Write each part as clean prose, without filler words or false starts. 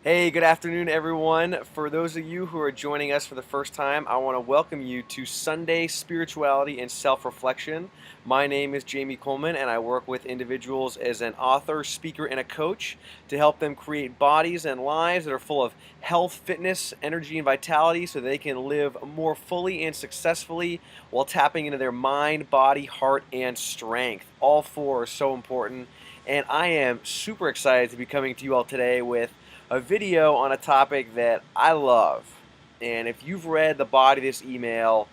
Hey, good afternoon, everyone. For those of you who are joining us for the first time, I want to welcome you to Sunday Spirituality and Self-Reflection. My name is Jamie Coleman, and I work with individuals as an author, speaker, and a coach to help them create bodies and lives that are full of health, fitness, energy, and vitality so they can live more fully and successfully while tapping into their mind, body, heart, and strength. All four are so important, and I am super excited to be coming to you all today with a video on a topic that I love. And if you've read the body of this email,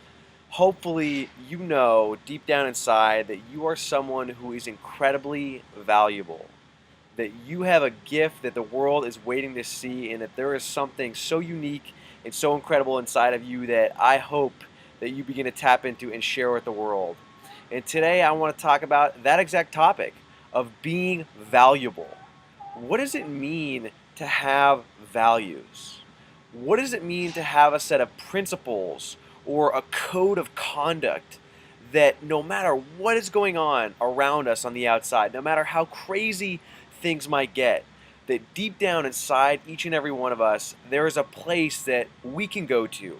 hopefully you know deep down inside that you are someone who is incredibly valuable. That you have a gift that the world is waiting to see, and that there is something so unique and so incredible inside of you that I hope that you begin to tap into and share with the world. And today I want to talk about that exact topic of being valuable. What does it mean to have values? What does it mean to have a set of principles or a code of conduct that no matter what is going on around us on the outside, no matter how crazy things might get, that deep down inside each and every one of us, there is a place that we can go to,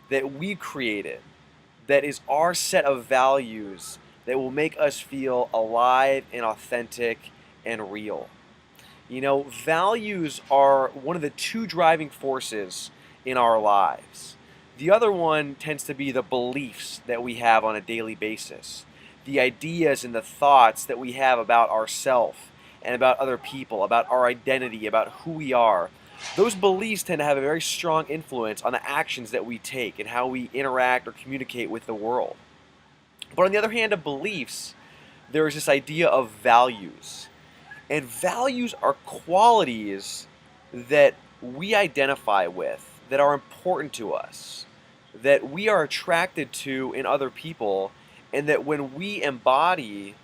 that we created, that is our set of values that will make us feel alive and authentic and real. You know, values are one of the two driving forces in our lives. The other one tends to be the beliefs that we have on a daily basis, the ideas and the thoughts that we have about ourselves and about other people, about our identity, about who we are. Those beliefs tend to have a very strong influence on the actions that we take and how we interact or communicate with the world. But on the other hand of beliefs, there is this idea of values. And values are qualities that we identify with, that are important to us, that we are attracted to in other people, and that when we embody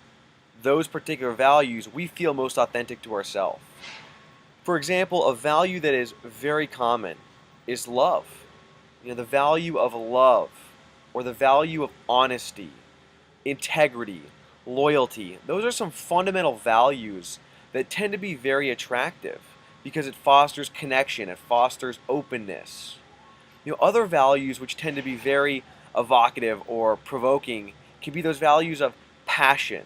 those particular values, we feel most authentic to ourselves. For example, a value that is very common is love. You know, the value of love, or the value of honesty, integrity, loyalty. Those are some fundamental values that tend to be very attractive because it fosters connection, it fosters openness. You know, other values which tend to be very evocative or provoking can be those values of passion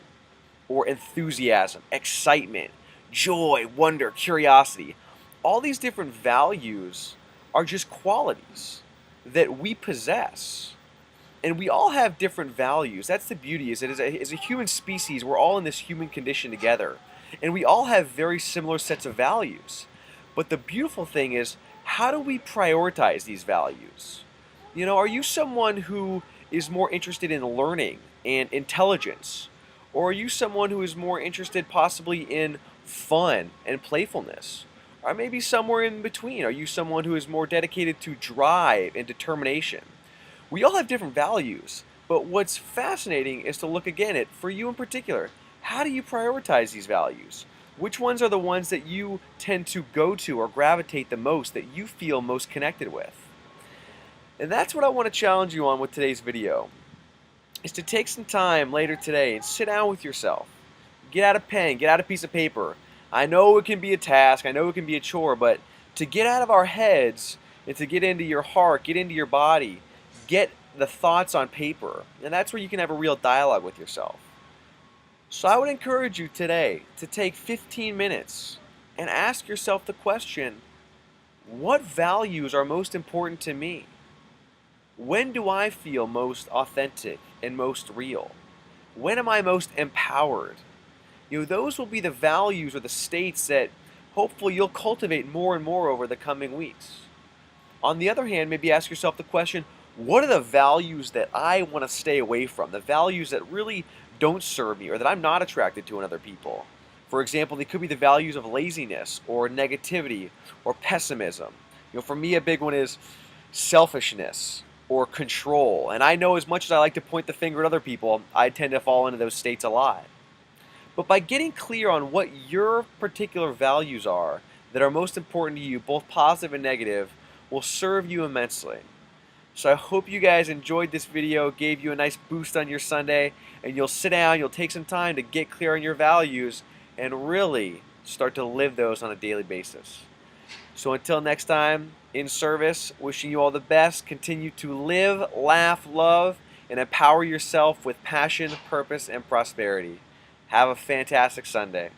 or enthusiasm, excitement, joy, wonder, curiosity. All these different values are just qualities that we possess. And we all have different values. That's the beauty, is that as a human species, we're all in this human condition together. And we all have very similar sets of values. But the beautiful thing is, how do we prioritize these values? You know, are you someone who is more interested in learning and intelligence? Or are you someone who is more interested possibly in fun and playfulness? Or maybe somewhere in between. Are you someone who is more dedicated to drive and determination? We all have different values, but what's fascinating is to look again at, for you in particular, how do you prioritize these values? Which ones are the ones that you tend to go to or gravitate the most, that you feel most connected with? And that's what I want to challenge you on with today's video, is to take some time later today and sit down with yourself. Get out a pen, get out a piece of paper. I know it can be a task, I know it can be a chore, but to get out of our heads and to get into your heart, get into your body, get the thoughts on paper, and that's where you can have a real dialogue with yourself. So I would encourage you today to take 15 minutes and ask yourself the question, what values are most important to me? When do I feel most authentic and most real? When am I most empowered? You know, those will be the values or the states that hopefully you'll cultivate more and more over the coming weeks. On the other hand, maybe ask yourself the question, what are the values that I want to stay away from? The values that really don't serve me or that I'm not attracted to in other people. For example, they could be the values of laziness or negativity or pessimism. You know, for me, a big one is selfishness or control. And I know as much as I like to point the finger at other people, I tend to fall into those states a lot. But by getting clear on what your particular values are that are most important to you, both positive and negative, will serve you immensely. So I hope you guys enjoyed this video, gave you a nice boost on your Sunday, and you'll sit down, you'll take some time to get clear on your values and really start to live those on a daily basis. So until next time, in service, wishing you all the best. Continue to live, laugh, love, and empower yourself with passion, purpose, and prosperity. Have a fantastic Sunday.